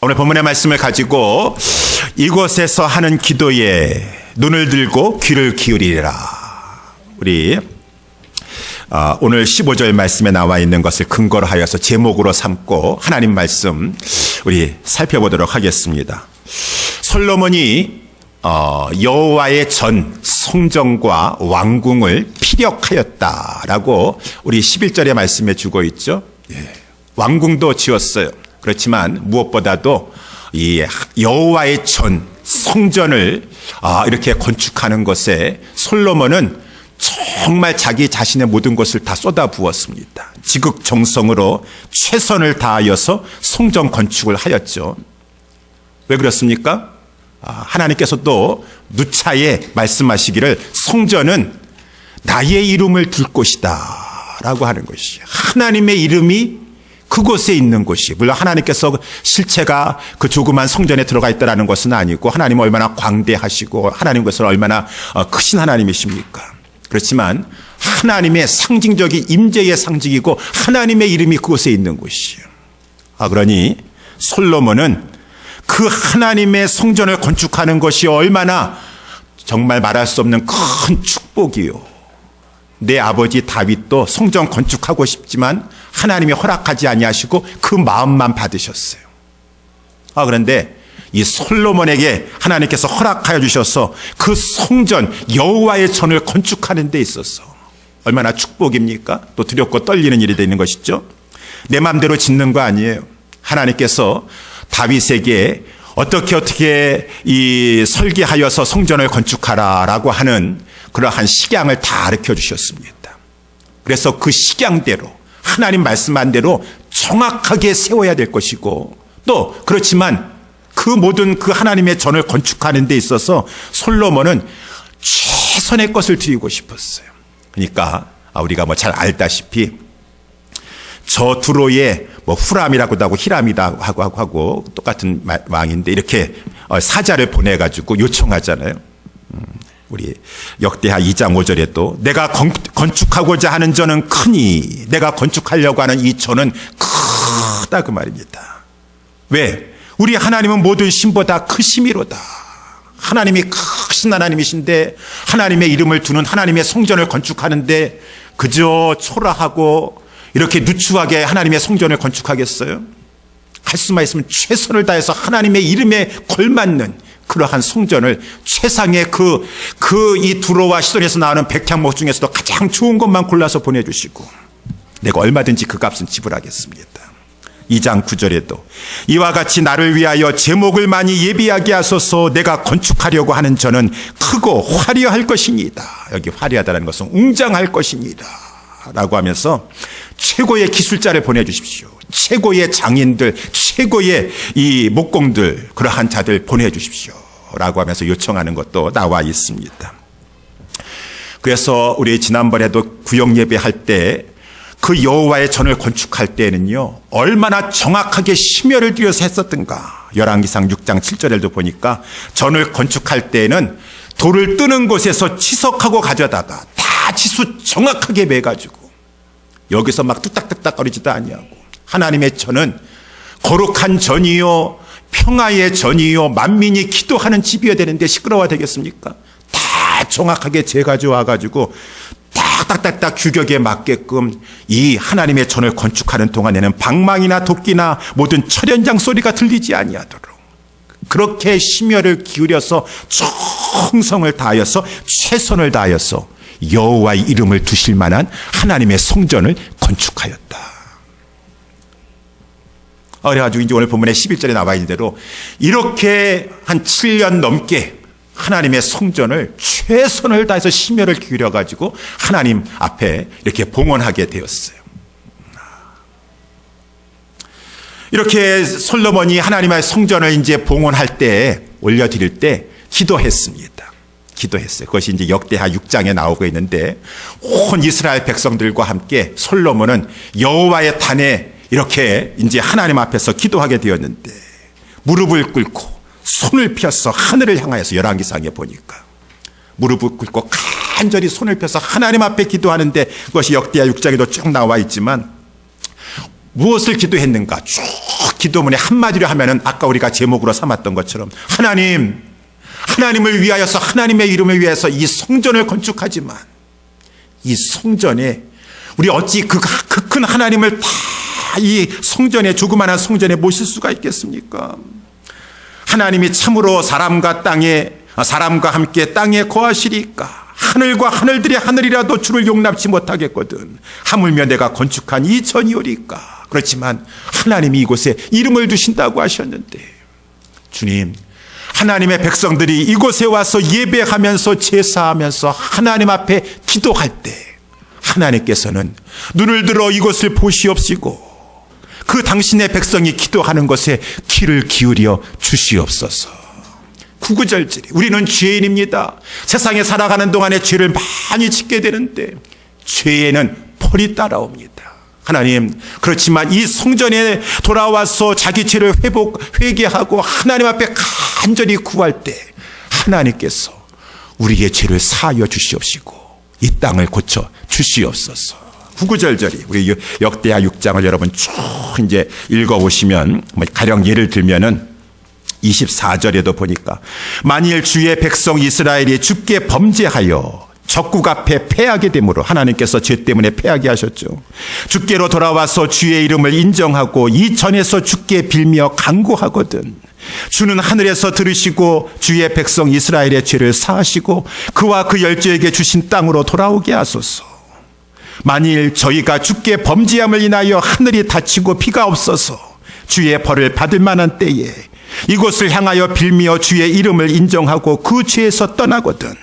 오늘 본문의 말씀을 가지고 이곳에서 하는 기도에 눈을 들고 귀를 기울이라. 우리 오늘 15절 말씀에 나와 있는 것을 근거로 하여서 제목으로 삼고 하나님 말씀 우리 살펴보도록 하겠습니다. 솔로몬이 여호와의 전 성전과 왕궁을 피력하였다라고 우리 11절의 말씀에 주고 있죠. 왕궁도 지었어요. 그렇지만 무엇보다도 이 여호와의 전 성전을 이렇게 건축하는 것에 솔로몬은 정말 자기 자신의 모든 것을 다 쏟아부었습니다. 지극정성으로 최선을 다하여서 성전 건축을 하였죠. 왜 그렇습니까? 하나님께서도 누차에 말씀하시기를 성전은 나의 이름을 둘 곳이다 라고 하는 것이에요. 하나님의 이름이 그곳에 있는 곳이, 물론 하나님께서 실체가 그 조그만 성전에 들어가 있다는 것은 아니고 하나님은 얼마나 광대하시고 하나님께서는 얼마나 크신 하나님이십니까? 그렇지만 하나님의 상징적인 임재의 상징이고 하나님의 이름이 그곳에 있는 곳이에요. 그러니 솔로몬은 그 하나님의 성전을 건축하는 것이 얼마나 정말 말할 수 없는 큰 축복이요. 내 아버지 다윗도 성전 건축하고 싶지만 하나님이 허락하지 아니하시고 그 마음만 받으셨어요. 그런데 이 솔로몬에게 하나님께서 허락하여 주셔서 그 성전 여호와의 전을 건축하는 데 있어서 얼마나 축복입니까? 또 두렵고 떨리는 일이 되는 것이죠. 내 마음대로 짓는 거 아니에요. 하나님께서 다윗에게 어떻게 이 설계하여서 성전을 건축하라라고 하는 그러한 식양을 다 가르쳐 주셨습니다. 그래서 그 식양대로 하나님 말씀한 대로 정확하게 세워야 될 것이고, 또 그렇지만 그 모든 그 하나님의 전을 건축하는 데 있어서 솔로몬은 최선의 것을 드리고 싶었어요. 그러니까 우리가 잘 알다시피 저 두로에 후람이라고도 하고 히람이라고 하고 똑같은 왕인데 이렇게 사자를 보내가지고 요청하잖아요. 우리 역대하 2장 5절에도 내가 건축하고자 하는 전은 크니 내가 건축하려고 하는 이 전은 크다 그 말입니다. 왜? 우리 하나님은 모든 신보다 크심이로다. 하나님이 크신 하나님이신데 하나님의 이름을 두는 하나님의 성전을 건축하는데 그저 초라하고 이렇게 누추하게 하나님의 성전을 건축하겠어요? 할 수만 있으면 최선을 다해서 하나님의 이름에 걸맞는 그러한 성전을 최상의 이 두로와 시돈에서 나오는 백향목 중에서도 가장 좋은 것만 골라서 보내주시고 내가 얼마든지 그 값은 지불하겠습니다. 2장 9절에도 이와 같이 나를 위하여 제목을 많이 예비하게 하소서. 내가 건축하려고 하는 전은 크고 화려할 것이니이다. 여기 화려하다는 것은 웅장할 것이니이다 라고 하면서 최고의 기술자를 보내주십시오. 최고의 장인들, 최고의 이 목공들, 그러한 자들 보내주십시오 라고 하면서 요청하는 것도 나와 있습니다. 그래서 우리 지난번에도 구역 예배할 때 그 여호와의 전을 건축할 때에는요 얼마나 정확하게 심혈을 들여서 했었던가. 열왕기상 6장 7절에도 보니까 전을 건축할 때에는 돌을 뜨는 곳에서 치석하고 가져다가 다 치수 정확하게 매가지고 여기서 막 뚝딱뚝딱 거리지도 아니하고 하나님의 전은 거룩한 전이요 평화의 전이요 만민이 기도하는 집이어야 되는데 시끄러워야 되겠습니까? 다 정확하게 재가져와 가지고 딱딱딱딱 규격에 맞게끔 이 하나님의 전을 건축하는 동안에는 방망이나 도끼나 모든 철연장 소리가 들리지 아니하도록 그렇게 심혈을 기울여서 정성을 다하여서 최선을 다하여서 여호와의 이름을 두실 만한 하나님의 성전을 건축하였다. 그래가지고 이제 오늘 본문에 11절에 나와 있는 대로 이렇게 한 7년 넘게 하나님의 성전을 최선을 다해서 심혈을 기울여가지고 하나님 앞에 이렇게 봉헌하게 되었어요. 이렇게 솔로몬이 하나님의 성전을 이제 봉헌할 때 올려드릴 때 기도했습니다. 기도했어요. 그것이 이제 역대하 6장에 나오고 있는데 온 이스라엘 백성들과 함께 솔로몬은 여호와의坛에 이렇게 이제 하나님 앞에서 기도하게 되었는데 무릎을 꿇고 손을 펴서 하늘을 향하여서 열왕기상에 보니까 무릎을 꿇고 간절히 손을 펴서 하나님 앞에 기도하는데 그것이 역대하 6장에도 쭉 나와 있지만 무엇을 기도했는가? 쭉 기도문의 한마디로 하면은 아까 우리가 제목으로 삼았던 것처럼 하나님을 위하여서 하나님의 이름을 위해서 이 성전을 건축하지만 이 성전에 우리 어찌 그 큰 하나님을 다 이 성전에 조그마한 성전에 모실 수가 있겠습니까? 하나님이 참으로 사람과 함께 땅에 거하시리까 하늘과 하늘들이 하늘이라도 주를 용납치 못하겠거든 하물며 내가 건축한 이 전이오리까. 그렇지만 하나님이 이곳에 이름을 두신다고 하셨는데 주님, 하나님의 백성들이 이곳에 와서 예배하면서 제사하면서 하나님 앞에 기도할 때 하나님께서는 눈을 들어 이곳을 보시옵시고 그 당신의 백성이 기도하는 것에 귀를 기울여 주시옵소서. 구구절절히 우리는 죄인입니다. 세상에 살아가는 동안에 죄를 많이 짓게 되는데 죄에는 벌이 따라옵니다. 하나님, 그렇지만 이 성전에 돌아와서 자기 죄를 회개하고 하나님 앞에 간절히 구할 때 하나님께서 우리의 죄를 사하여 주시옵시고 이 땅을 고쳐 주시옵소서. 구구절절히 우리 역대하 6장을 여러분 쭉 이제 읽어보시면 가령 예를 들면은 24절에도 보니까 만일 주의 백성 이스라엘이 주께 범죄하여 적국 앞에 패하게 되므로 하나님께서 죄 때문에 패하게 하셨죠. 주께로 돌아와서 주의 이름을 인정하고 이 전에서 주께 빌며 간구하거든 주는 하늘에서 들으시고 주의 백성 이스라엘의 죄를 사하시고 그와 그 열조에게 주신 땅으로 돌아오게 하소서. 만일 저희가 주께 범죄함을 인하여 하늘이 닫히고 비가 없어서 주의 벌을 받을 만한 때에 이곳을 향하여 빌며 주의 이름을 인정하고 그 죄에서 떠나거든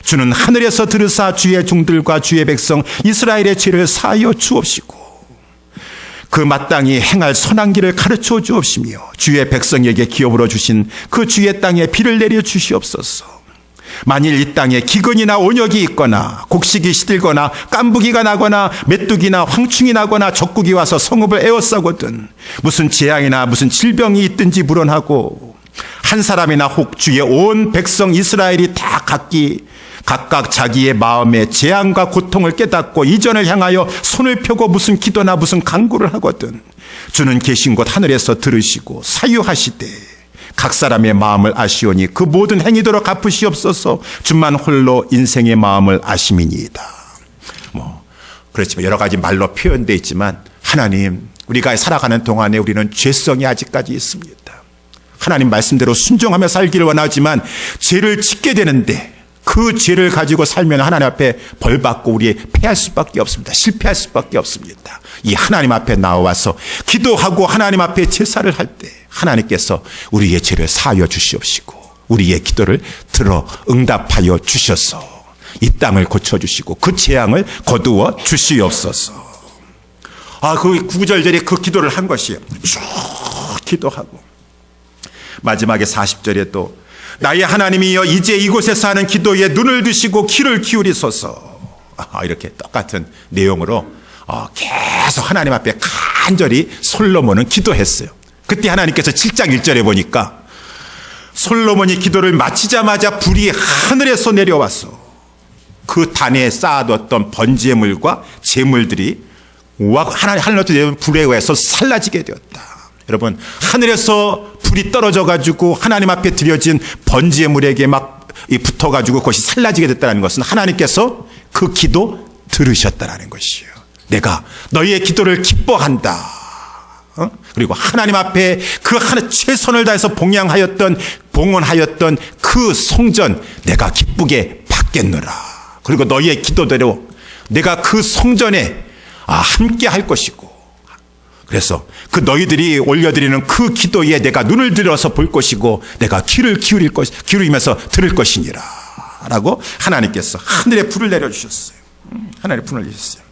주는 하늘에서 들으사 주의 종들과 주의 백성 이스라엘의 죄를 사하여 주옵시고 그 마땅히 행할 선한 길을 가르쳐 주옵시며 주의 백성에게 기업으로 주신 그 주의 땅에 비를 내려 주시옵소서. 만일 이 땅에 기근이나 온역이 있거나 곡식이 시들거나 깐부기가 나거나 메뚜기나 황충이 나거나 적국이 와서 성읍을 에워싸거든 무슨 재앙이나 무슨 질병이 있든지 물어나고 한 사람이나 혹 주의 온 백성 이스라엘이 다 각각 자기의 마음에 재앙과 고통을 깨닫고 이전을 향하여 손을 펴고 무슨 기도나 무슨 간구를 하거든 주는 계신 곳 하늘에서 들으시고 사유하시되 각 사람의 마음을 아시오니 그 모든 행위대로 갚으시옵소서. 주만 홀로 인생의 마음을 아심이니이다. 그렇지만 여러 가지 말로 표현되어 있지만 하나님, 우리가 살아가는 동안에 우리는 죄성이 아직까지 있습니다. 하나님 말씀대로 순종하며 살기를 원하지만 죄를 짓게 되는데 그 죄를 가지고 살면 하나님 앞에 벌받고 우리 패할 수밖에 없습니다. 실패할 수밖에 없습니다. 이 하나님 앞에 나와서 기도하고 하나님 앞에 제사를 할 때 하나님께서 우리의 죄를 사하여 주시옵시고 우리의 기도를 들어 응답하여 주셔서 이 땅을 고쳐주시고 그 재앙을 거두어 주시옵소서. 그 구절절에 그 기도를 한 것이에요. 쭉 기도하고 마지막에 40절에 또 나의 하나님이여 이제 이곳에서 하는 기도에 눈을 드시고 귀를 기울이소서. 이렇게 똑같은 내용으로 계속 하나님 앞에 간절히 솔로몬은 기도했어요. 그때 하나님께서 7장 1절에 보니까 솔로몬이 기도를 마치자마자 불이 하늘에서 내려와서 그 단에 쌓아뒀던 번제물과 제물들이 하늘로부터 내려온 불에 의해서 살라지게 되었다. 여러분, 하늘에서 불이 떨어져 가지고 하나님 앞에 드려진 번제물에게 막 붙어가지고 그것이 살라지게 됐다는 것은 하나님께서 그 기도 들으셨다는 것이에요. 내가 너희의 기도를 기뻐한다. 그리고 하나님 앞에 그 최선을 다해서 봉헌하였던 그 성전 내가 기쁘게 받겠노라. 그리고 너희의 기도대로 내가 그 성전에 함께 할 것이고 그래서 그 너희들이 올려드리는 그 기도에 내가 눈을 들어서 볼 것이고 내가 귀를 기울이면서 들을 것이니라 라고 하나님께서 하늘에 불을 내려주셨어요. 하늘에 불을 내주셨어요.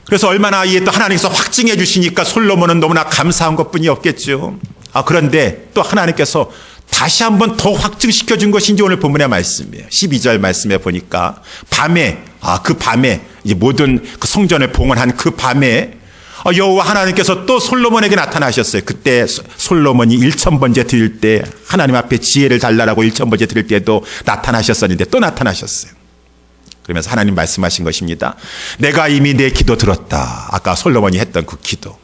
그래서 얼마나 또 하나님께서 확증해 주시니까 솔로몬은 너무나 감사한 것뿐이 없겠죠. 그런데 또 하나님께서 다시 한번 더 확증시켜 준 것인지 오늘 본문의 말씀이에요. 12절 말씀에 보니까 밤에 그 밤에 이제 모든 그 성전을 봉헌한 그 밤에 여호와 하나님께서 또 솔로몬에게 나타나셨어요. 그때 솔로몬이 1000번째 드릴 때 하나님 앞에 지혜를 달라고 1000번째 드릴 때도 나타나셨었는데 또 나타나셨어요. 그러면서 하나님 말씀하신 것입니다. 내가 이미 내 기도 들었다. 아까 솔로몬이 했던 그 기도.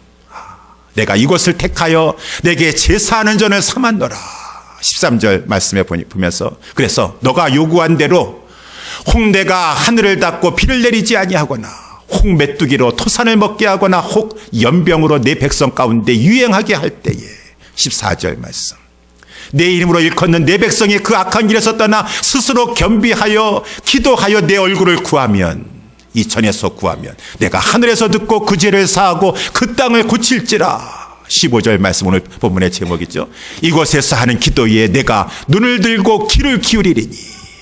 내가 이곳을 택하여 내게 제사하는 전을 삼았노라. 13절 말씀에 보면서 그래서 너가 요구한 대로 혹 내가 하늘을 닫고 비를 내리지 아니하거나 혹 메뚜기로 토산을 먹게 하거나 혹 연병으로 내 백성 가운데 유행하게 할 때에 14절 말씀 내 이름으로 일컫는 내 백성이 그 악한 길에서 떠나 스스로 겸비하여 기도하여 내 얼굴을 구하면 이 전에서 구하면 내가 하늘에서 듣고 그 죄를 사하고 그 땅을 고칠지라. 15절 말씀 오늘 본문의 제목이죠. 이곳에서 하는 기도에 내가 눈을 들고 귀를 기울이리니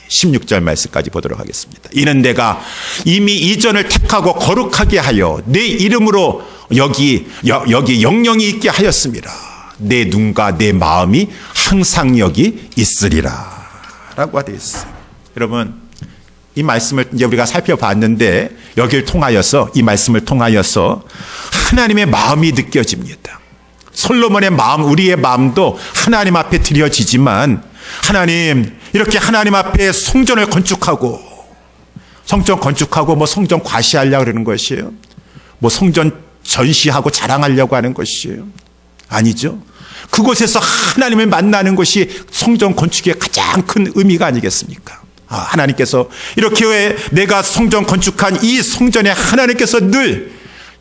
16절 말씀까지 보도록 하겠습니다. 이는 내가 이미 이전을 택하고 거룩하게 하여 내 이름으로 여기 영영이 있게 하였습니다. 내 눈과 내 마음이 항상 여기 있으리라 라고 되어 있어요. 여러분 이 말씀을 이제 우리가 살펴봤는데 여기를 통하여서 이 말씀을 통하여서 하나님의 마음이 느껴집니다. 솔로몬의 마음, 우리의 마음도 하나님 앞에 드려지지만 하나님 이렇게 하나님 앞에 성전을 건축하고 성전 건축하고 뭐 성전 과시하려고 그러는 것이에요. 뭐 성전 전시하고 자랑하려고 하는 것이에요. 아니죠. 그곳에서 하나님을 만나는 것이 성전 건축의 가장 큰 의미가 아니겠습니까? 하나님께서 이렇게 내가 성전 건축한 이 성전에 하나님께서 늘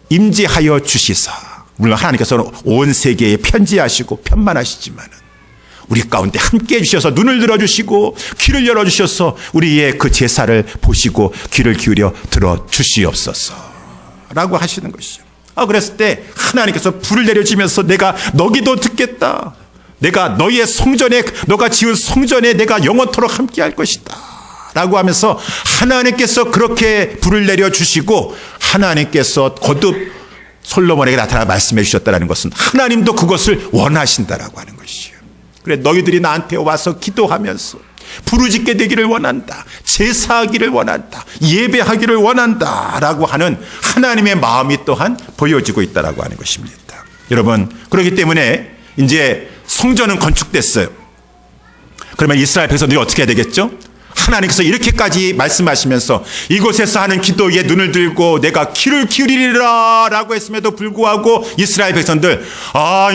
임재하여 주시사 물론 하나님께서는 온 세계에 편지하시고 편만하시지만은 우리 가운데 함께 해주셔서 눈을 들어주시고 귀를 열어주셔서 우리의 그 제사를 보시고 귀를 기울여 들어주시옵소서 라고 하시는 것이죠. 그랬을 때 하나님께서 불을 내려주면서 내가 너 기도 듣겠다. 내가 너의 성전에 너가 지은 성전에 내가 영원토록 함께 할 것이다 라고 하면서 하나님께서 그렇게 불을 내려주시고 하나님께서 거듭 솔로몬에게 나타나 말씀해 주셨다는 것은 하나님도 그것을 원하신다라고 하는 것이에요. 그래 너희들이 나한테 와서 기도하면서 부르짖게 되기를 원한다. 제사하기를 원한다. 예배하기를 원한다 라고 하는 하나님의 마음이 또한 보여지고 있다라고 하는 것입니다. 여러분 그렇기 때문에 이제 성전은 건축됐어요. 그러면 이스라엘 백성들이 어떻게 해야 되겠죠? 하나님께서 이렇게까지 말씀하시면서 이곳에서 하는 기도에 눈을 들고 내가 귀를 기울이리라 라고 했음에도 불구하고 이스라엘 백성들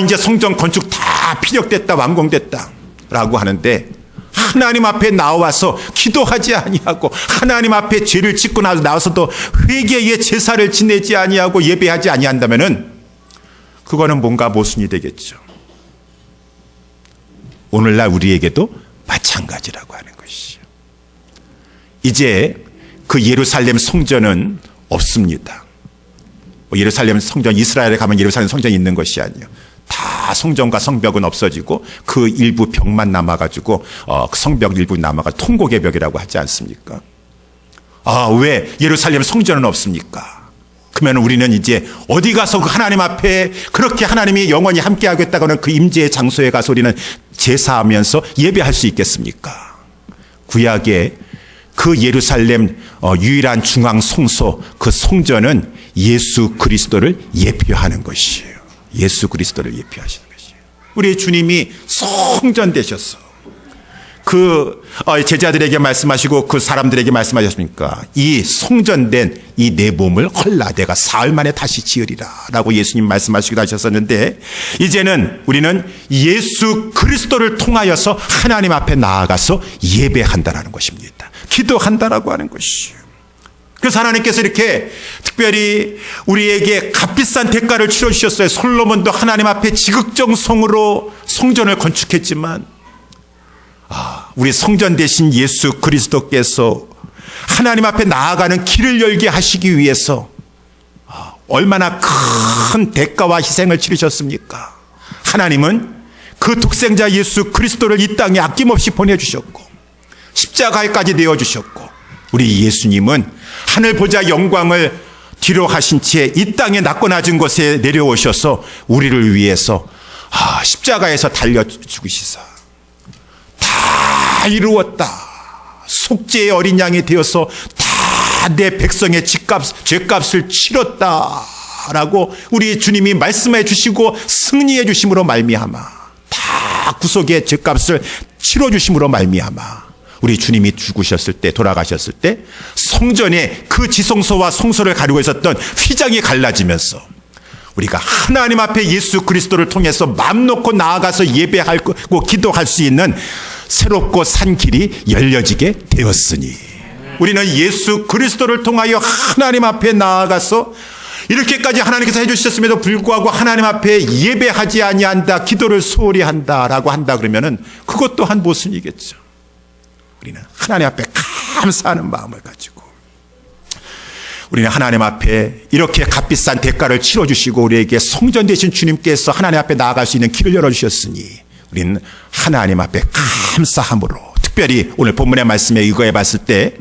이제 성전 건축 다 피력됐다 완공됐다 라고 하는데 하나님 앞에 나와서 기도하지 아니하고 하나님 앞에 죄를 짓고 나와서도 회개의 제사를 지내지 아니하고 예배하지 아니한다면은 그거는 뭔가 모순이 되겠죠. 오늘날 우리에게도 마찬가지라고 하는 것이죠. 이제 그 예루살렘 성전은 없습니다. 예루살렘 성전, 이스라엘에 가면 예루살렘 성전이 있는 것이 아니에요. 다 성전과 성벽은 없어지고 그 일부 벽만 남아가지고 그 성벽 일부 남아가지고 통곡의 벽이라고 하지 않습니까? 왜 예루살렘 성전은 없습니까? 그러면 우리는 이제 어디 가서 그 하나님 앞에 그렇게 하나님이 영원히 함께 하겠다고 하는 그 임재의 장소에 가서 우리는 제사하면서 예배할 수 있겠습니까? 구약에 그 예루살렘 유일한 중앙 성소 그 성전은 예수 그리스도를 예표하는 것이에요. 예수 그리스도를 예표하시는 것이에요. 우리 주님이 성전 되셨어. 그 제자들에게 말씀하시고 그 사람들에게 말씀하셨습니까? 이 성전된 이 내 몸을 헐라 내가 사흘 만에 다시 지으리라 라고 예수님 말씀하시기도 하셨었는데 이제는 우리는 예수 그리스도를 통하여서 하나님 앞에 나아가서 예배한다라는 것입니다. 기도한다라고 하는 것이에요. 그래서 하나님께서 이렇게 특별히 우리에게 값비싼 대가를 치러주셨어요. 솔로몬도 하나님 앞에 지극정성으로 성전을 건축했지만 우리 성전 대신 예수 그리스도께서 하나님 앞에 나아가는 길을 열게 하시기 위해서 얼마나 큰 대가와 희생을 치르셨습니까? 하나님은 그 독생자 예수 그리스도를 이 땅에 아낌없이 보내주셨고 십자가에까지 내어주셨고 우리 예수님은 하늘 보좌 영광을 뒤로 하신 채 이 땅에 낮고 낮은 곳에 내려오셔서 우리를 위해서 십자가에서 달려 죽으시사 다 이루었다. 속죄의 어린 양이 되어서 다 내 백성의 죄값을 치렀다 라고 우리 주님이 말씀해 주시고 승리해 주심으로 말미암아 다 구속의 죄값을 치러 주심으로 말미암아 우리 주님이 죽으셨을 때 돌아가셨을 때 성전에 그 지성소와 성소를 가리고 있었던 휘장이 갈라지면서 우리가 하나님 앞에 예수 그리스도를 통해서 마음 놓고 나아가서 예배하고 기도할 수 있는 새롭고 산 길이 열려지게 되었으니 우리는 예수 그리스도를 통하여 하나님 앞에 나아가서 이렇게까지 하나님께서 해주셨음에도 불구하고 하나님 앞에 예배하지 아니한다, 기도를 소홀히 한다라고 한다 그러면은 그것 또한 모순이겠죠. 우리는 하나님 앞에 감사하는 마음을 가지고 우리는 하나님 앞에 이렇게 값비싼 대가를 치러주시고 우리에게 성전 되신 주님께서 하나님 앞에 나아갈 수 있는 길을 열어주셨으니 우리는 하나님 앞에 감사함으로, 특별히 오늘 본문의 말씀에 의거해 봤을 때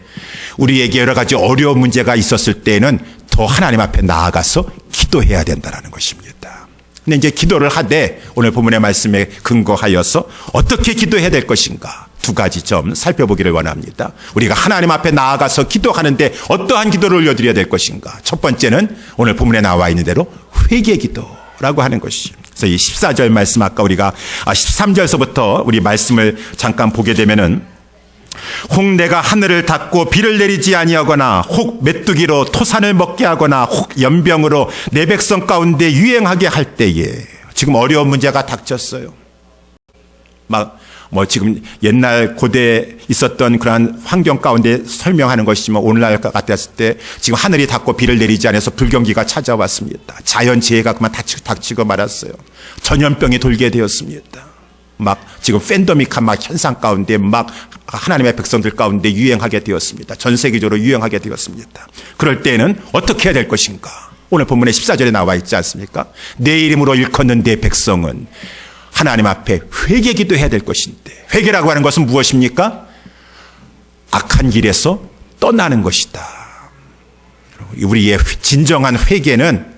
우리에게 여러 가지 어려운 문제가 있었을 때에는 더 하나님 앞에 나아가서 기도해야 된다는 것입니다. 근데 이제 기도를 하되 오늘 본문의 말씀에 근거하여서 어떻게 기도해야 될 것인가, 두 가지 점 살펴보기를 원합니다. 우리가 하나님 앞에 나아가서 기도하는데 어떠한 기도를 올려드려야 될 것인가. 첫 번째는 오늘 본문에 나와 있는 대로 회개 기도라고 하는 것이죠. 그래서 이 14절 말씀, 아까 우리가 13절서부터 우리 말씀을 잠깐 보게 되면은 혹 내가 하늘을 닫고 비를 내리지 아니하거나 혹 메뚜기로 토산을 먹게 하거나 혹 연병으로 내 백성 가운데 유행하게 할 때에, 지금 어려운 문제가 닥쳤어요. 지금 옛날 고대에 있었던 그러한 환경 가운데 설명하는 것이지만 오늘날 같았을 때 지금 하늘이 닫고 비를 내리지 않아서 불경기가 찾아왔습니다. 자연재해가 그만 닥치고 말았어요. 전염병이 돌게 되었습니다. 지금 팬데믹한 현상 가운데 하나님의 백성들 가운데 유행하게 되었습니다. 전 세계적으로 유행하게 되었습니다. 그럴 때는 어떻게 해야 될 것인가? 오늘 본문의 14절에 나와 있지 않습니까? 내 이름으로 일컫는 내 백성은 하나님 앞에 회개 기도해야 될 것인데, 회개라고 하는 것은 무엇입니까? 악한 길에서 떠나는 것이다. 우리의 진정한 회개는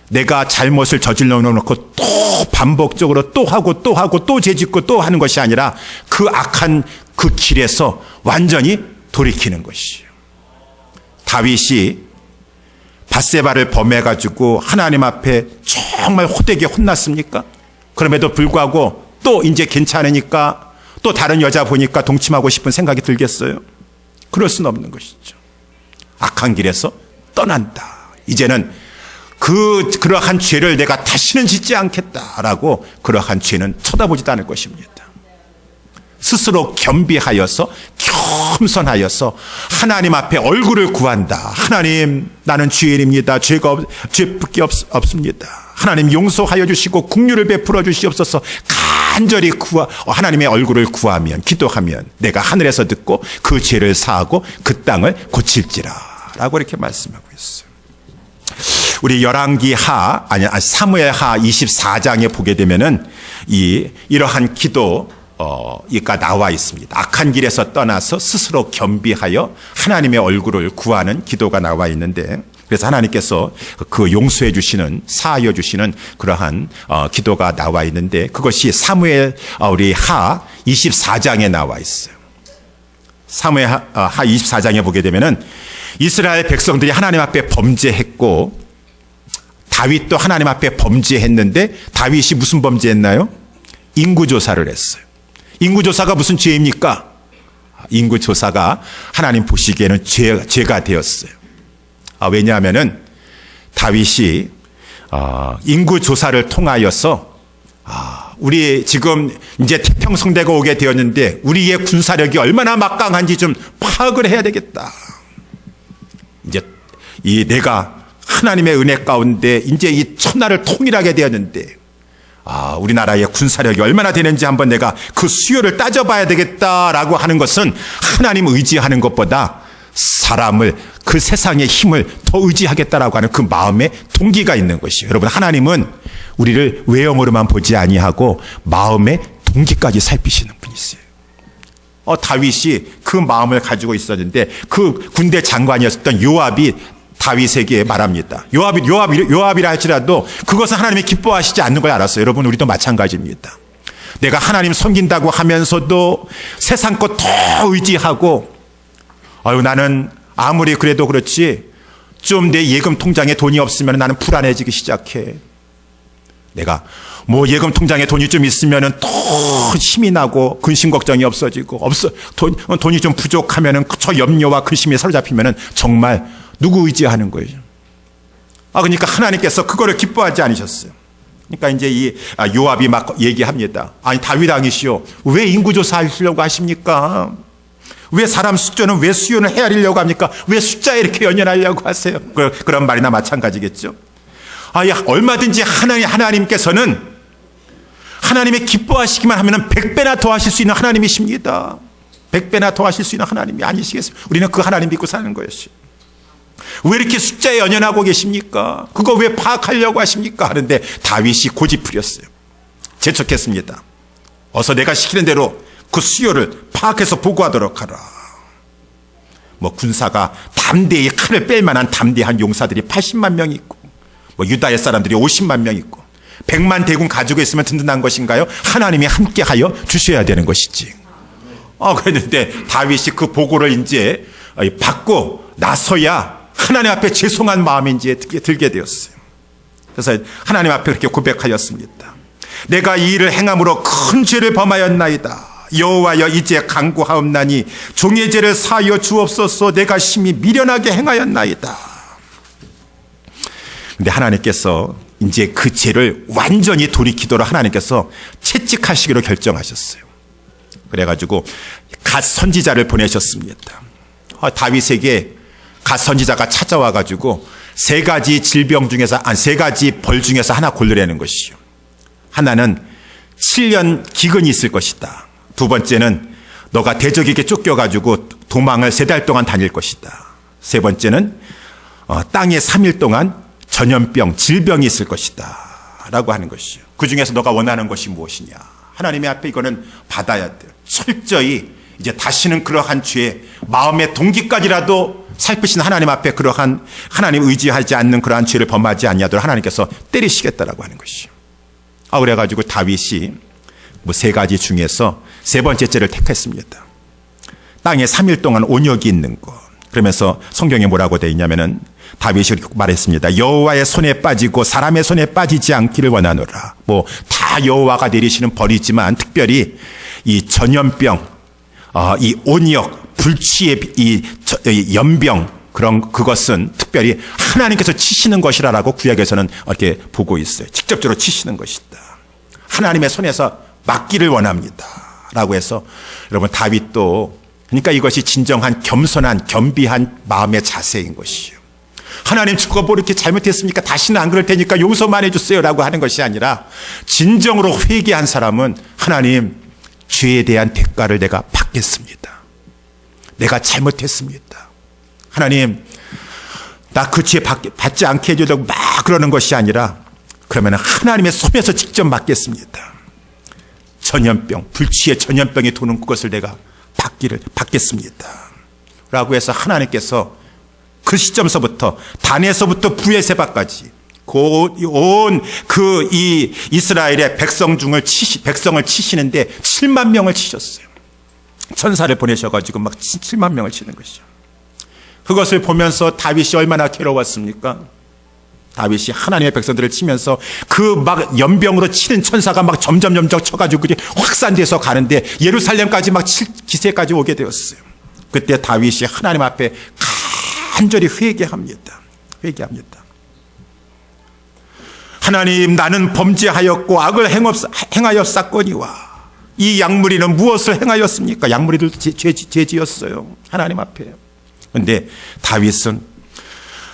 내가 잘못을 저질러 놓고 또 반복적으로 또 하고 또 죄짓고 또 하는 것이 아니라 그 악한 그 길에서 완전히 돌이키는 것이에요. 다윗이 밧세바를 범해가지고 하나님 앞에 정말 호되게 혼났습니까? 그럼에도 불구하고 또 이제 괜찮으니까 또 다른 여자 보니까 동침하고 싶은 생각이 들겠어요? 그럴 수는 없는 것이죠. 악한 길에서 떠난다. 이제는 그러한 죄를 내가 다시는 짓지 않겠다라고 그러한 죄는 쳐다보지도 않을 것입니다. 스스로 겸비하여서 겸손하여서 하나님 앞에 얼굴을 구한다. 하나님, 나는 죄인입니다. 죄밖에 없습니다. 하나님 용서하여 주시고 긍휼을 베풀어 주시옵소서. 간절히 하나님의 얼굴을 구하면, 기도하면 내가 하늘에서 듣고 그 죄를 사하고 그 땅을 고칠지라 라고 이렇게 말씀하고 있어요. 우리 사무엘 하 24장에 보게 되면은 이러한 기도가 나와 있습니다. 악한 길에서 떠나서 스스로 겸비하여 하나님의 얼굴을 구하는 기도가 나와 있는데, 그래서 하나님께서 그 용서해 주시는, 사하여 주시는 그러한 기도가 나와 있는데, 그것이 사무엘 우리 하 24장에 나와 있어요. 사무엘 하 24장에 보게 되면은 이스라엘 백성들이 하나님 앞에 범죄했고 다윗도 하나님 앞에 범죄했는데, 다윗이 무슨 범죄했나요? 인구조사를 했어요. 인구조사가 무슨 죄입니까? 인구조사가 하나님 보시기에는 죄가 되었어요. 왜냐하면은 다윗이 인구조사를 통하여서 우리 지금 이제 태평성대가 오게 되었는데 우리의 군사력이 얼마나 막강한지 좀 파악을 해야 되겠다. 이제 내가 하나님의 은혜 가운데 이제 이 천하를 통일하게 되었는데 우리나라의 군사력이 얼마나 되는지 한번 내가 그 수요를 따져봐야 되겠다라고 하는 것은 하나님 의지하는 것보다 사람을, 그 세상의 힘을 더 의지하겠다라고 하는 그 마음의 동기가 있는 것이에요. 여러분, 하나님은 우리를 외형으로만 보지 아니하고 마음의 동기까지 살피시는 분이세요. 다윗이 그 마음을 가지고 있었는데 그 군대 장관이었던 요압이 다윗에게 말합니다. 요압이라 할지라도 그것은 하나님이 기뻐하시지 않는 걸 알았어요. 여러분, 우리도 마찬가지입니다. 내가 하나님 섬긴다고 하면서도 세상 것 더 의지하고, 나는 아무리 그래도 그렇지 좀 내 예금 통장에 돈이 없으면 나는 불안해지기 시작해. 내가 예금 통장에 돈이 좀 있으면은 더 힘이 나고 근심 걱정이 없어지고, 돈이 좀 부족하면은 저 염려와 근심에 사로잡히면은 정말 누구 의지하는 거예요? 그러니까 하나님께서 그거를 기뻐하지 않으셨어요. 그러니까 이제 이 요압이 막 얘기합니다. 아니 다윗 왕이시오, 왜 인구조사 하시려고 하십니까? 왜 사람 숫자는 왜 수요는 헤아리려고 합니까? 왜 숫자에 이렇게 연연하려고 하세요? 그런 말이나 마찬가지겠죠. 얼마든지 하나님께서는 하나님의 기뻐하시기만 하면 100배나 더 하실 수 있는 하나님이십니다. 100배나 더 하실 수 있는 하나님이 아니시겠습니까? 우리는 그 하나님 믿고 사는 것이요. 왜 이렇게 숫자에 연연하고 계십니까? 그거 왜 파악하려고 하십니까? 하는데 다윗이 고집부렸어요. 재촉했습니다. 어서 내가 시키는 대로 그 수요를 파악해서 보고하도록 하라. 군사가 담대히 칼을 뺄 만한 담대한 용사들이 80만 명 있고, 유다의 사람들이 50만 명 있고, 100만 대군 가지고 있으면 든든한 것인가요? 하나님이 함께하여 주셔야 되는 것이지. 그랬는데 다윗이 그 보고를 이제 받고 나서야 하나님 앞에 죄송한 마음이 이제 들게 되었어요. 그래서 하나님 앞에 그렇게 고백하였습니다. 내가 이 일을 행함으로 큰 죄를 범하였나이다. 여호와여, 이제 간구하옵나니 종의 죄를 사하여 주옵소서. 내가 심히 미련하게 행하였나이다. 근데 하나님께서 이제 그 죄를 완전히 돌이키도록 하나님께서 채찍하시기로 결정하셨어요. 그래가지고 갓 선지자를 보내셨습니다. 다윗에게 갓 선지자가 찾아와가지고 세 가지 벌 중에서 하나 고르라는 것이요. 하나는 7년 기근이 있을 것이다. 두 번째는 너가 대적에게 쫓겨가지고 도망을 3달 동안 다닐 것이다. 세 번째는 땅에 3일 동안 전염병, 질병이 있을 것이다 라고 하는 것이요. 그 중에서 너가 원하는 것이 무엇이냐. 하나님의 앞에 이거는 받아야 돼요. 철저히 이제 다시는 그러한 죄, 마음의 동기까지라도 살피신 하나님 앞에 그러한 하나님 의지하지 않는 그러한 죄를 범하지 않냐도록 하나님께서 때리시겠다라고 하는 것이요. 그래가지고 다윗이 3가지 중에서 3번째 죄를 택했습니다. 땅에 3일 동안 온역이 있는 것. 그러면서 성경에 뭐라고 되어 있냐면은 다윗이 말했습니다. 여호와의 손에 빠지고 사람의 손에 빠지지 않기를 원하노라. 다 여호와가 내리시는 벌이지만 특별히 이 전염병, 이 온역, 불치의 이 연병, 그것은 특별히 하나님께서 치시는 것이라고 구약에서는 이렇게 보고 있어요. 직접적으로 치시는 것이다. 하나님의 손에서 막기를 원합니다. 라고 해서 여러분 다윗도, 그러니까 이것이 진정한 겸손한 겸비한 마음의 자세인 것이요. 하나님 저거 뭐 이렇게 잘못했습니까? 다시는 안 그럴 테니까 용서만 해주세요 라고 하는 것이 아니라 진정으로 회개한 사람은 하나님, 죄에 대한 대가를 내가 받겠습니다. 내가 잘못했습니다. 하나님, 나 그 죄 받지 않게 해주려고 막 그러는 것이 아니라 그러면 하나님의 손에서 직접 맡겠습니다. 전염병, 불치의 전염병이 도는 그것을 내가 받겠습니다 라고 해서 하나님께서 그 시점서부터 단에서부터 브에세바까지 온 이 이스라엘의 백성을 치시는데 7만 명을 치셨어요. 천사를 보내셔가지고 막 7만 명을 치는 것이죠. 그것을 보면서 다윗이 얼마나 괴로웠습니까? 다윗이 하나님의 백성들을 치면서 그 막 연병으로 치는 천사가 막 점점 쳐가지고 확산돼서 가는데 예루살렘까지 막 기세까지 오게 되었어요. 그때 다윗이 하나님 앞에 간절히 회개합니다. 하나님, 나는 범죄하였고 악을 행하였사거니와 이 양무리는 무엇을 행하였습니까? 양무리들 죄 지었어요. 하나님 앞에. 그런데 다윗은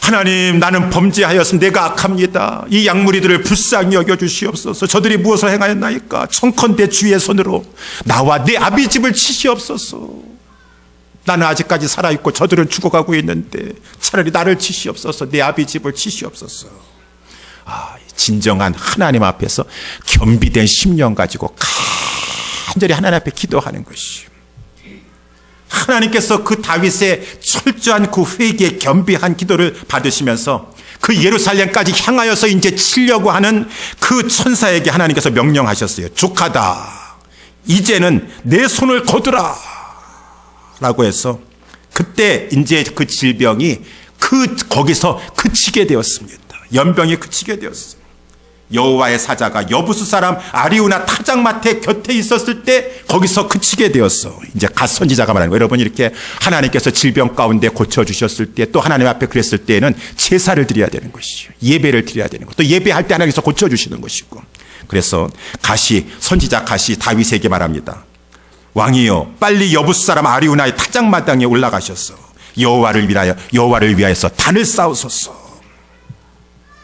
하나님, 나는 범죄하였음 내가 악합니다. 이 양무리들을 불쌍히 여겨주시옵소서. 저들이 무엇을 행하였나이까? 청컨대 주의 손으로 나와 내 아비 집을 치시옵소서. 나는 아직까지 살아있고 저들은 죽어가고 있는데 차라리 나를 치시옵소서. 내 아비 집을 치시옵소서. 진정한 하나님 앞에서 겸비된 심령 가지고 간절히 하나님 앞에 기도하는 것이요. 하나님께서 그 다윗의 철저한 그 회개의 겸비한 기도를 받으시면서 그 예루살렘까지 향하여서 이제 치려고 하는 그 천사에게 하나님께서 명령하셨어요. 족하다. 이제는 내 손을 거두라. 라고 해서 그때 이제 그 질병이 거기서 그치게 되었습니다. 연병이 그치게 되었어요. 여호와의 사자가 여부수 사람 아리우나 타작마테 곁에 있었을 때 거기서 그치게 되었어. 이제 갓 선지자가 말하는 거예요. 여러분, 이렇게 하나님께서 질병 가운데 고쳐주셨을 때, 또 하나님 앞에 그랬을 때에는 제사를 드려야 되는 것이죠. 예배를 드려야 되는 것. 또 예배할 때 하나님께서 고쳐주시는 것이고. 그래서 선지자 갓이 다윗에게 말합니다. 왕이여, 빨리 여부수 사람 아리우나의 타작마당에 올라가셔서 여호와를 위하여서 단을 쌓으소서.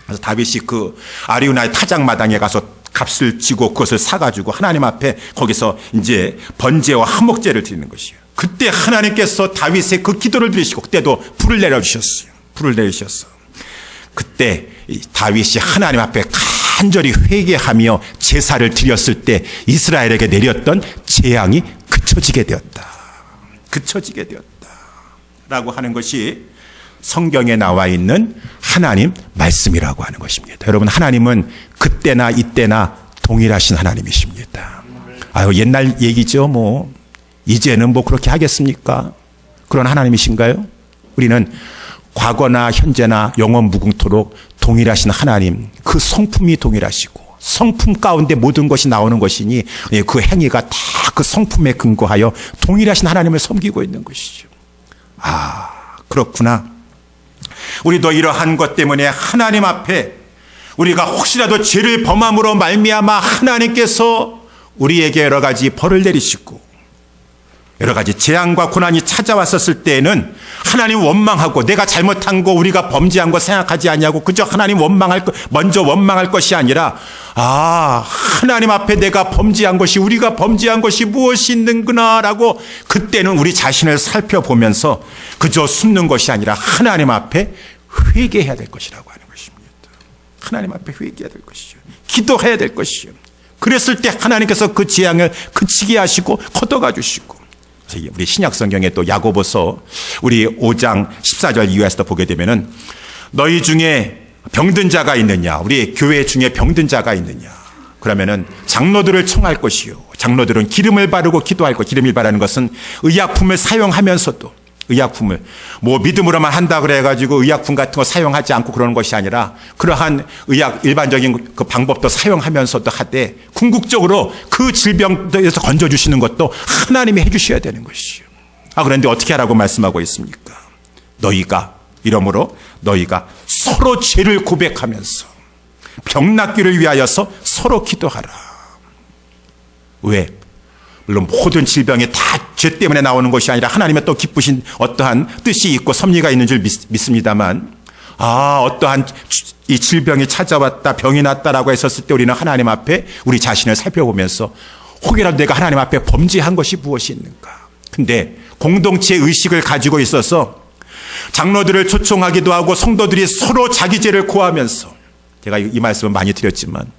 그래서 다윗이 그 아리우나의 타작마당에 가서 값을 지고 그것을 사가지고 하나님 앞에 거기서 이제 번제와 화목제를 드리는 것이에요. 그때 하나님께서 다윗의 그 기도를 들으시고 그때도 불을 내려주셨어요. 불을 내리셨어. 그때 다윗이 하나님 앞에 간절히 회개하며 제사를 드렸을 때 이스라엘에게 내렸던 재앙이 그쳐지게 되었다. 그쳐지게 되었다. 라고 하는 것이 성경에 나와 있는 하나님 말씀이라고 하는 것입니다. 여러분, 하나님은 그때나 이때나 동일하신 하나님이십니다. 아유, 옛날 얘기죠. 이제는 그렇게 하겠습니까? 그런 하나님이신가요? 우리는 과거나 현재나 영원 무궁토록 동일하신 하나님, 그 성품이 동일하시고 성품 가운데 모든 것이 나오는 것이니 그 행위가 다 그 성품에 근거하여 동일하신 하나님을 섬기고 있는 것이죠. 아, 그렇구나. 우리도 이러한 것 때문에 하나님 앞에 우리가 혹시라도 죄를 범함으로 말미암아 하나님께서 우리에게 여러 가지 벌을 내리시고 여러 가지 재앙과 고난이 찾아왔었을 때에는 하나님 원망하고 내가 잘못한 거 우리가 범죄한 거 생각하지 않냐고 그저 하나님 먼저 원망할 것이 아니라 하나님 앞에 내가 범죄한 것이 우리가 범죄한 것이 무엇이 있는구나라고 그때는 우리 자신을 살펴보면서 그저 숨는 것이 아니라 하나님 앞에 회개해야 될 것이라고 하는 것입니다. 하나님 앞에 회개해야 될 것이죠. 기도해야 될 것이죠. 그랬을 때 하나님께서 그 재앙을 그치게 하시고 걷어가 주시고 우리 신약성경에 또 야고보서 우리 5장 14절 이하에서도 보게 되면은 너희 중에 병든 자가 있느냐, 우리 교회 중에 병든 자가 있느냐, 그러면은 장로들을 청할 것이요. 장로들은 기름을 바르고 기도할 것. 기름을 바르는 것은 의약품을 사용하면서도 의약품을 믿음으로만 한다 그래가지고 의약품 같은 거 사용하지 않고 그러는 것이 아니라 그러한 일반적인 그 방법도 사용하면서도 하되 궁극적으로 그 질병에서 건져주시는 것도 하나님이 해주셔야 되는 것이죠. 그런데 어떻게 하라고 말씀하고 있습니까? 이러므로 너희가 서로 죄를 고백하면서 병 낫기를 위하여서 서로 기도하라. 왜? 물론 모든 질병이 다 죄 때문에 나오는 것이 아니라 하나님의 또 기쁘신 어떠한 뜻이 있고 섭리가 있는 줄 믿습니다만 어떠한 이 질병이 찾아왔다, 병이 났다라고 했었을 때 우리는 하나님 앞에 우리 자신을 살펴보면서 혹이라도 내가 하나님 앞에 범죄한 것이 무엇이 있는가. 근데 공동체 의식을 가지고 있어서 장로들을 초청하기도 하고 성도들이 서로 자기 죄를 고하면서, 제가 이 말씀을 많이 드렸지만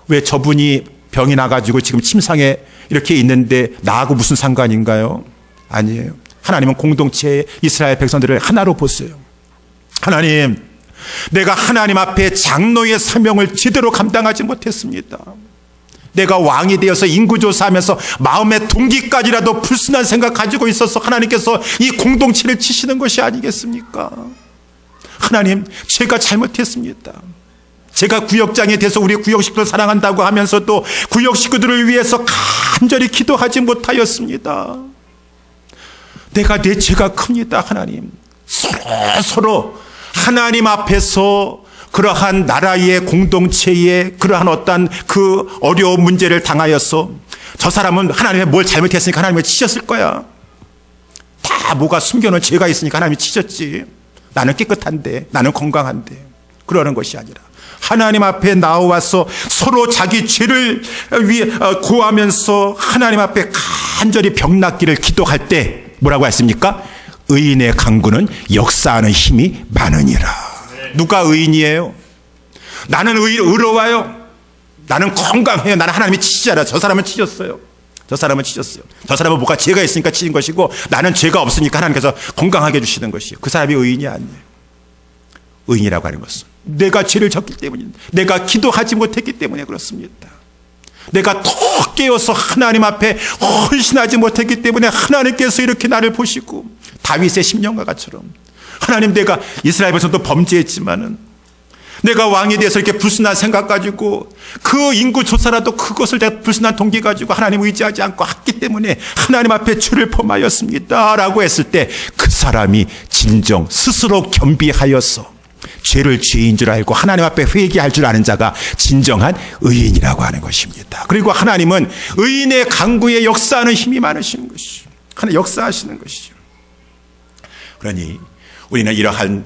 왜 저분이 병이 나가지고 지금 침상에 이렇게 있는데 나하고 무슨 상관인가요? 아니에요. 하나님은 공동체의 이스라엘 백성들을 하나로 보세요. 하나님, 내가 하나님 앞에 장로의 사명을 제대로 감당하지 못했습니다. 내가 왕이 되어서 인구조사하면서 마음의 동기까지라도 불순한 생각 가지고 있어서 하나님께서 이 공동체를 치시는 것이 아니겠습니까? 하나님, 제가 잘못했습니다. 제가 구역장에 대해서 우리 구역 식구를 사랑한다고 하면서도 구역 식구들을 위해서 간절히 기도하지 못하였습니다. 내 죄가 큽니다. 하나님, 서로 하나님 앞에서 그러한 나라의 공동체에 그러한 어떤 그 어려운 문제를 당하여서 저 사람은 하나님의 뭘 잘못했으니까 하나님을 치셨을 거야. 다 뭐가 숨겨놓은 죄가 있으니까 하나님이 치셨지. 나는 깨끗한데, 나는 건강한데. 그러는 것이 아니라 하나님 앞에 나와서 서로 자기 죄를 위해 고하면서 하나님 앞에 간절히 병 낫기를 기도할 때 뭐라고 했습니까? 의인의 강구는 역사하는 힘이 많으니라. 누가 의인이에요? 나는 의로워요. 나는 건강해요. 나는 하나님이 치시잖아. 저 사람은 치셨어요. 저 사람은 뭐가 죄가 있으니까 치신 것이고 나는 죄가 없으니까 하나님께서 건강하게 해주시는 것이에요. 그 사람이 의인이 아니에요. 의인이라고 하는 것은 내가 죄를 졌기 때문입니다. 내가 기도하지 못했기 때문에 그렇습니다. 내가 더 깨어서 하나님 앞에 헌신하지 못했기 때문에 하나님께서 이렇게 나를 보시고 다윗의 심령가가처럼 하나님, 내가 이스라엘 백성도 범죄했지만은 내가 왕에 대해서 이렇게 불순한 생각 가지고 그 인구조사라도 그것을 내가 불순한 동기 가지고 하나님 의지하지 않고 했기 때문에 하나님 앞에 죄를 범하였습니다 라고 했을 때 그 사람이 진정 스스로 겸비하여서 죄를 죄인 줄 알고 하나님 앞에 회개할 줄 아는 자가 진정한 의인이라고 하는 것입니다. 그리고 하나님은 의인의 강구에 역사하는 힘이 많으신 것이죠. 하나님 역사하시는 것이죠. 그러니 우리는 이러한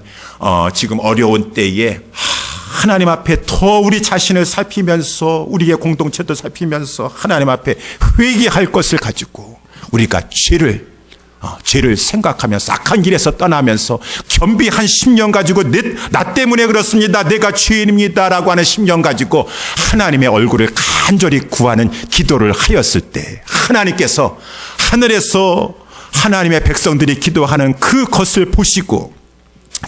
지금 어려운 때에 하나님 앞에 더 우리 자신을 살피면서 우리의 공동체도 살피면서 하나님 앞에 회개할 것을 가지고 우리가 죄를 생각하면서 악한 길에서 떠나면서 겸비한 심령 가지고 나 때문에 그렇습니다. 내가 죄인입니다 라고 하는 심령 가지고 하나님의 얼굴을 간절히 구하는 기도를 하였을 때 하나님께서 하늘에서 하나님의 백성들이 기도하는 그것을 보시고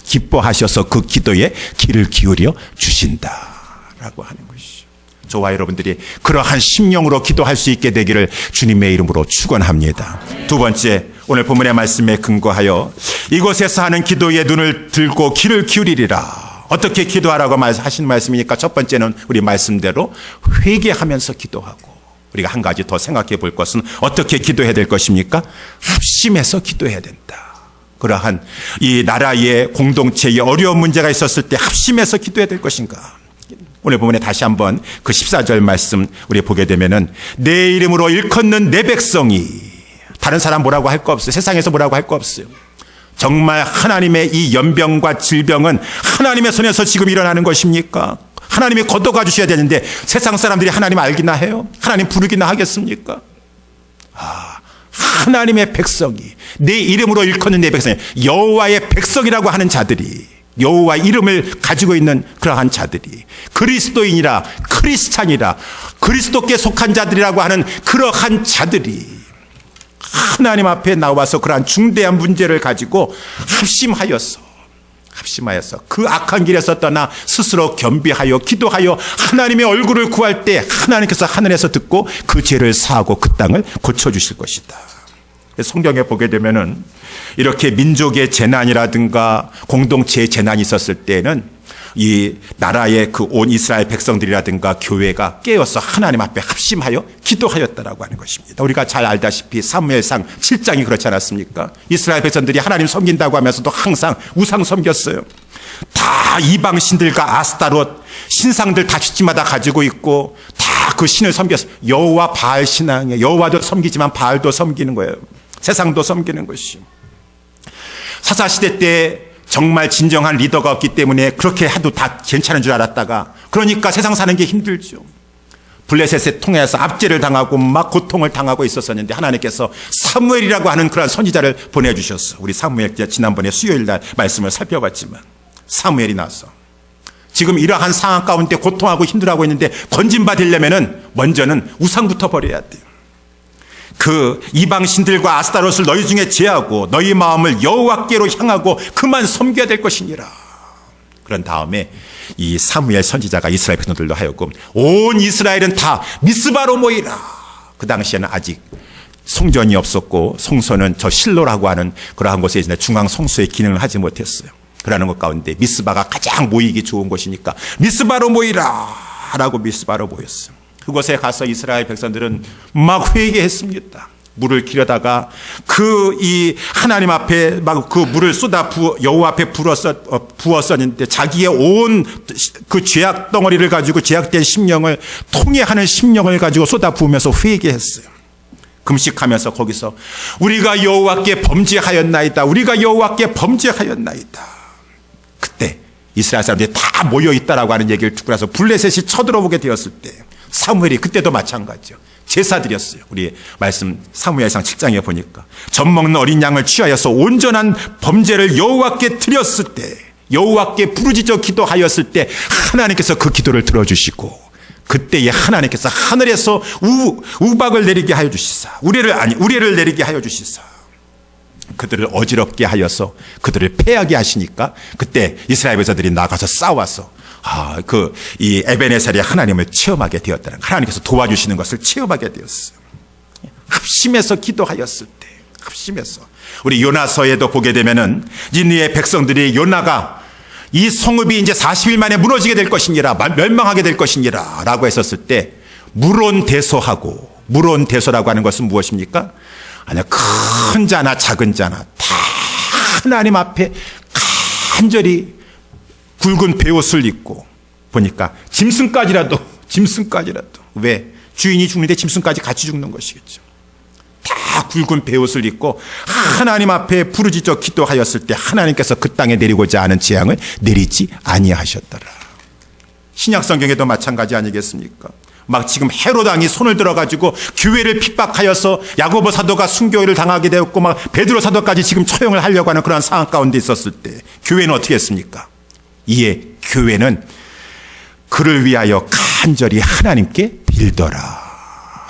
기뻐하셔서 그 기도에 귀를 기울여 주신다라고 하는 것이죠. 저와 여러분들이 그러한 심령으로 기도할 수 있게 되기를 주님의 이름으로 축원합니다. 두 번째, 오늘 본문의 말씀에 근거하여 이곳에서 하는 기도에 눈을 들고 귀를 기울이리라. 어떻게 기도하라고 하신 말씀이니까 첫 번째는 우리 말씀대로 회개하면서 기도하고, 우리가 한 가지 더 생각해 볼 것은 어떻게 기도해야 될 것입니까? 합심해서 기도해야 된다. 그러한 이 나라의 공동체에 어려운 문제가 있었을 때 합심해서 기도해야 될 것인가? 오늘 본문에 다시 한번 그 14절 말씀 우리 보게 되면은 내 이름으로 일컫는 내 백성이, 다른 사람 뭐라고 할 거 없어요. 세상에서 뭐라고 할 거 없어요. 정말 하나님의 이 연병과 질병은 하나님의 손에서 지금 일어나는 것입니까? 하나님이 걷어가 주셔야 되는데 세상 사람들이 하나님 알기나 해요? 하나님 부르기나 하겠습니까? 하나님의 백성이, 내 이름으로 일컫는 내 백성이, 여호와의 백성이라고 하는 자들이, 여호와 이름을 가지고 있는 그러한 자들이, 그리스도인이라, 크리스찬이라, 그리스도께 속한 자들이라고 하는 그러한 자들이 하나님 앞에 나와서 그러한 중대한 문제를 가지고 합심하여서 그 악한 길에서 떠나 스스로 겸비하여 기도하여 하나님의 얼굴을 구할 때 하나님께서 하늘에서 듣고 그 죄를 사하고 그 땅을 고쳐주실 것이다. 성경에 보게 되면은 이렇게 민족의 재난이라든가 공동체의 재난이 있었을 때는 이 나라의 그 온 이스라엘 백성들이라든가 교회가 깨어서 하나님 앞에 합심하여 기도하였다라고 하는 것입니다. 우리가 잘 알다시피 사무엘상 7장이 그렇지 않았습니까? 이스라엘 백성들이 하나님 섬긴다고 하면서도 항상 우상 섬겼어요. 다 이방 신들과 아스타롯 신상들 다 집집마다 가지고 있고 다 그 신을 섬겼어요. 여호와 바알 신앙이에요. 여호와도 섬기지만 바알도 섬기는 거예요. 세상도 섬기는 것이. 사사시대 때 정말 진정한 리더가 없기 때문에 그렇게 해도 다 괜찮은 줄 알았다가, 그러니까 세상 사는 게 힘들죠. 블레셋에 통해서 압제를 당하고 막 고통을 당하고 있었었는데 하나님께서 사무엘이라고 하는 그런 선지자를 보내주셨어. 우리 사무엘 지난번에 수요일 날 말씀을 살펴봤지만 사무엘이 나서 지금 이러한 상황 가운데 고통하고 힘들어하고 있는데 건진받으려면은 먼저는 우상부터 버려야 돼요. 그 이방신들과 아스타롯을 너희 중에 제하고 너희 마음을 여호와께로 향하고 그만 섬겨야 될 것이니라. 그런 다음에 이 사무엘 선지자가 이스라엘 백성들로 하여금 온 이스라엘은 다 미스바로 모이라. 그 당시에는 아직 성전이 없었고 성소는 저 실로라고 하는 그러한 곳에 이제 중앙 성소의 기능을 하지 못했어요. 그러는 것 가운데 미스바가 가장 모이기 좋은 곳이니까 미스바로 모이라 라고 미스바로 모였어요. 그곳에 가서 이스라엘 백성들은 막 회개했습니다. 물을 기려다가 이 하나님 앞에 막 그 물을 여호와 앞에 부었었는데 자기의 온 그 죄악 덩어리를 가지고 죄악된 심령을 통회하는 심령을 가지고 쏟아 부으면서 회개했어요. 금식하면서 거기서 우리가 여호와께 범죄하였나이다. 우리가 여호와께 범죄하였나이다. 그때 이스라엘 사람들이 다 모여 있다라고 하는 얘기를 듣고 나서 블레셋이 쳐들어오게 되었을 때 사무엘이 그때도 마찬가지죠. 제사 드렸어요. 우리 말씀 사무엘상 7장에 보니까 젖먹는 어린 양을 취하여서 온전한 범죄를 여호와께 드렸을 때, 여호와께 부르짖어 기도하였을 때 하나님께서 그 기도를 들어주시고 그때에 하나님께서 하늘에서 우박을 내리게 하여 주시사 우레를 내리게 하여 주시사 그들을 어지럽게 하여서 그들을 패하게 하시니까 그때 이스라엘 백성들이 나가서 싸워서 이 에베네셀이 하나님을 체험하게 되었다는, 하나님께서 도와주시는 것을 체험하게 되었어요. 합심해서 기도하였을 때, 합심해서. 우리 요나서에도 보게 되면은 니느웨 백성들이 요나가 이 성읍이 이제 40일 만에 무너지게 될 것이니라, 멸망하게 될 것이니라 라고 했었을 때 물론대소하고, 물론대소라고 하는 것은 무엇입니까? 아니야, 큰 자나 작은 자나 다 하나님 앞에 간절히 굵은 베옷을 입고, 보니까 짐승까지라도 왜? 주인이 죽는데 짐승까지 같이 죽는 것이겠죠. 다 굵은 베옷을 입고 하나님 앞에 부르짖어 기도하였을 때 하나님께서 그 땅에 내리고자 하는 재앙을 내리지 아니하셨더라. 신약 성경에도 마찬가지 아니겠습니까? 막 지금 헤롯 왕이 손을 들어가지고 교회를 핍박하여서 야고보 사도가 순교를 당하게 되었고, 막 베드로 사도까지 지금 처형을 하려고 하는 그런 상황 가운데 있었을 때 교회는 어떻게 했습니까? 이에 교회는 그를 위하여 간절히 하나님께 빌더라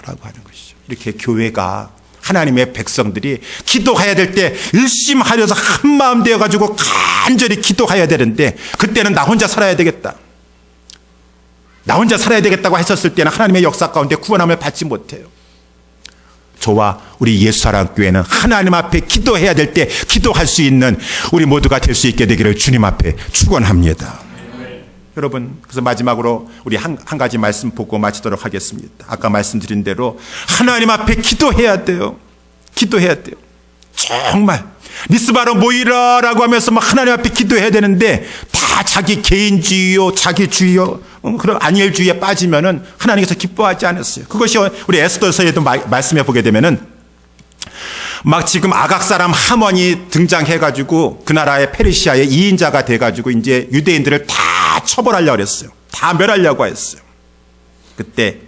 라고 하는 것이죠. 이렇게 교회가, 하나님의 백성들이 기도해야 될 때 일심하여서 한마음 되어가지고 간절히 기도해야 되는데, 그때는 나 혼자 살아야 되겠다, 나 혼자 살아야 되겠다고 했었을 때는 하나님의 역사 가운데 구원함을 받지 못해요. 저와 우리 예수사랑교회는 하나님 앞에 기도해야 될 때 기도할 수 있는 우리 모두가 될 수 있게 되기를 주님 앞에 축원합니다. 여러분, 그래서 마지막으로 우리 한 가지 말씀 보고 마치도록 하겠습니다. 아까 말씀드린 대로 하나님 앞에 기도해야 돼요. 기도해야 돼요. 정말 미스바로 모이라라고 하면서 막 하나님 앞에 기도해야 되는데 다 자기 개인주의요, 자기주의요, 그런 안일주의에 빠지면은 하나님께서 기뻐하지 않았어요. 그것이 우리 에스더서에도 말씀해 보게 되면은 막 지금 아각 사람 하몬이 등장해가지고 그 나라의 페르시아의 2인자가 돼가지고 이제 유대인들을 다 처벌하려고 그랬어요. 다 멸하려고 했어요. 그때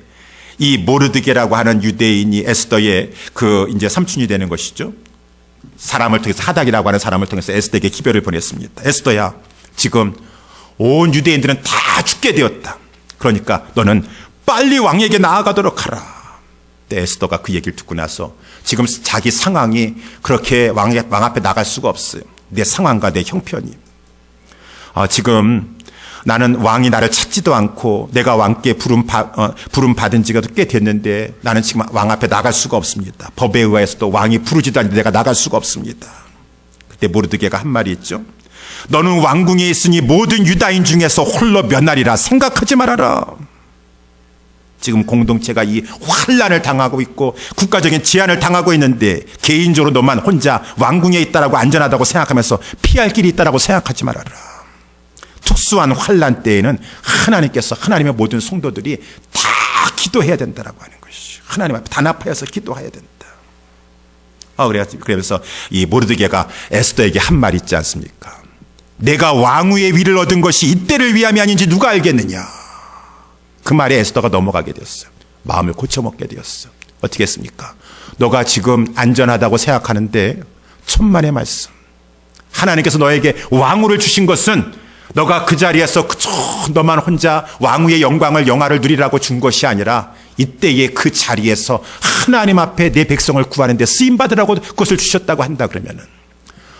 이 모르드게라고 하는 유대인이 에스더의 그 이제 삼촌이 되는 것이죠. 사람을 통해서, 하닥이라고 하는 사람을 통해서 에스더에게 기별을 보냈습니다. 에스더야, 지금 온 유대인들은 다 죽게 되었다. 그러니까 너는 빨리 왕에게 나아가도록 하라. 근데 에스더가 그 얘기를 듣고 나서 지금 자기 상황이 그렇게 왕 앞에 나갈 수가 없어요. 내 상황과 내 형편이. 지금 나는 왕이 나를 찾지도 않고 내가 왕께 부름 받은 지가 꽤 됐는데 나는 지금 왕 앞에 나갈 수가 없습니다. 법에 의해서도 왕이 부르지도 않는데 내가 나갈 수가 없습니다. 그때 모르드게가 한 말이 있죠. 너는 왕궁에 있으니 모든 유다인 중에서 홀로 면하리라 생각하지 말아라. 지금 공동체가 이 환란을 당하고 있고 국가적인 제한을 당하고 있는데 개인적으로 너만 혼자 왕궁에 있다라고 안전하다고 생각하면서 피할 길이 있다라고 생각하지 말아라. 특수한 환란 때에는 하나님께서, 하나님의 모든 성도들이 다 기도해야 된다라고 하는 것이죠. 하나님 앞에 단합하여서 기도해야 된다. 그래서 이 모르드게가 에스더에게 한 말 있지 않습니까? 내가 왕후의 위를 얻은 것이 이때를 위함이 아닌지 누가 알겠느냐. 그 말에 에스더가 넘어가게 되었어요. 마음을 고쳐먹게 되었어요. 어떻게 했습니까? 너가 지금 안전하다고 생각하는데 천만의 말씀, 하나님께서 너에게 왕후를 주신 것은 너가 그 자리에서 너만 혼자 왕후의 영화를 누리라고 준 것이 아니라 이때의 그 자리에서 하나님 앞에 내 백성을 구하는 데 쓰임받으라고 그것을 주셨다고 한다. 그러면은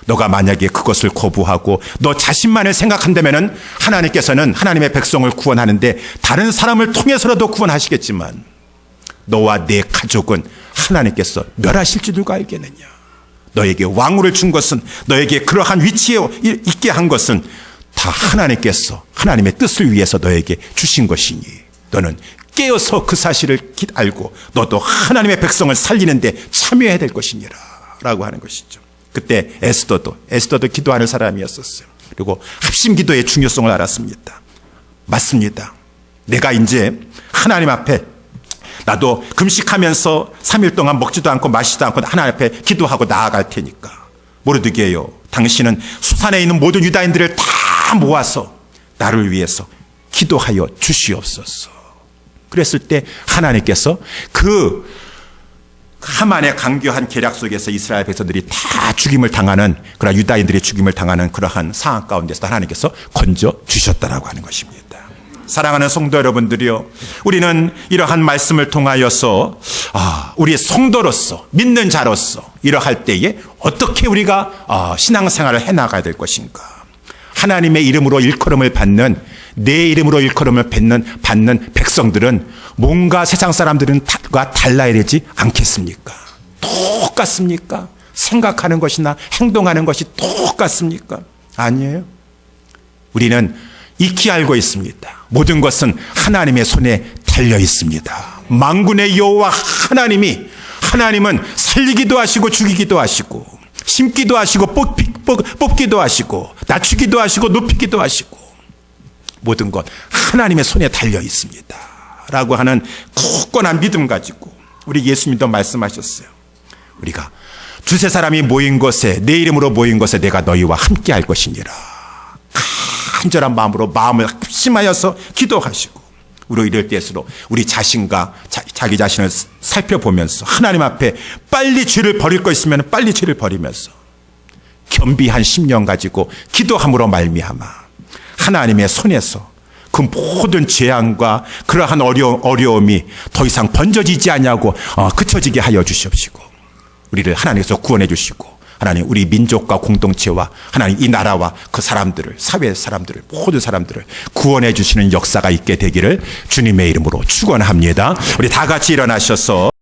너가 만약에 그것을 거부하고 너 자신만을 생각한다면은 하나님께서는 하나님의 백성을 구원하는데 다른 사람을 통해서라도 구원하시겠지만 너와 내 가족은 하나님께서 멸하실 줄 누가 알겠느냐. 너에게 왕후를 준 것은, 너에게 그러한 위치에 있게 한 것은 다 하나님께서 하나님의 뜻을 위해서 너에게 주신 것이니 너는 깨어서 그 사실을 알고 너도 하나님의 백성을 살리는데 참여해야 될 것이니라 라고 하는 것이죠. 그때 에스더도 기도하는 사람이었었어요. 그리고 합심 기도의 중요성을 알았습니다. 맞습니다. 내가 이제 하나님 앞에 나도 금식하면서 3일 동안 먹지도 않고 마시지도 않고 하나님 앞에 기도하고 나아갈 테니까 모르드게요, 당신은 수산에 있는 모든 유다인들을 다 모아서 나를 위해서 기도하여 주시옵소서. 그랬을 때 하나님께서 그 하만의 강교한 계략 속에서 이스라엘 백성들이 다 죽임을 당하는, 그러나 유다인들이 죽임을 당하는 그러한 상황 가운데서 하나님께서 건져 주셨다라고 하는 것입니다. 사랑하는 성도 여러분들이요, 우리는 이러한 말씀을 통하여서 우리 성도로서, 믿는 자로서 이러할 때에 어떻게 우리가 신앙생활을 해나가야 될 것인가. 하나님의 이름으로 일컬음을 받는, 내 이름으로 일컬음을 받는 백성들은 뭔가 세상 사람들과 달라야 되지 않겠습니까? 똑같습니까? 생각하는 것이나 행동하는 것이 똑같습니까? 아니에요. 우리는 익히 알고 있습니다. 모든 것은 하나님의 손에 달려 있습니다. 만군의 여호와 하나님은 살리기도 하시고 죽이기도 하시고 심기도 하시고 뽑기도 하시고 낮추기도 하시고 높이기도 하시고 모든 것 하나님의 손에 달려 있습니다. 라고 하는 굳건한 믿음 가지고 우리 예수님도 말씀하셨어요. 우리가 두세 사람이 모인 곳에 내 이름으로 모인 곳에 내가 너희와 함께 할 것이니라. 간절한 마음으로 마음을 합심하여서 기도하시고 우리 이럴 때일수록 우리 자신과 자기 자신을 살펴보면서 하나님 앞에 빨리 죄를 버릴 거 있으면 빨리 죄를 버리면서 겸비한 심령 가지고 기도함으로 말미암아 하나님의 손에서 그 모든 재앙과 그러한 어려움이 더 이상 번져지지 않냐고 그쳐지게 하여 주시옵시고 우리를 하나님께서 구원해 주시고 하나님 우리 민족과 공동체와 하나님 이 나라와 그 사람들을 사회 사람들을 모든 사람들을 구원해 주시는 역사가 있게 되기를 주님의 이름으로 축원합니다. 우리 다 같이 일어나셔서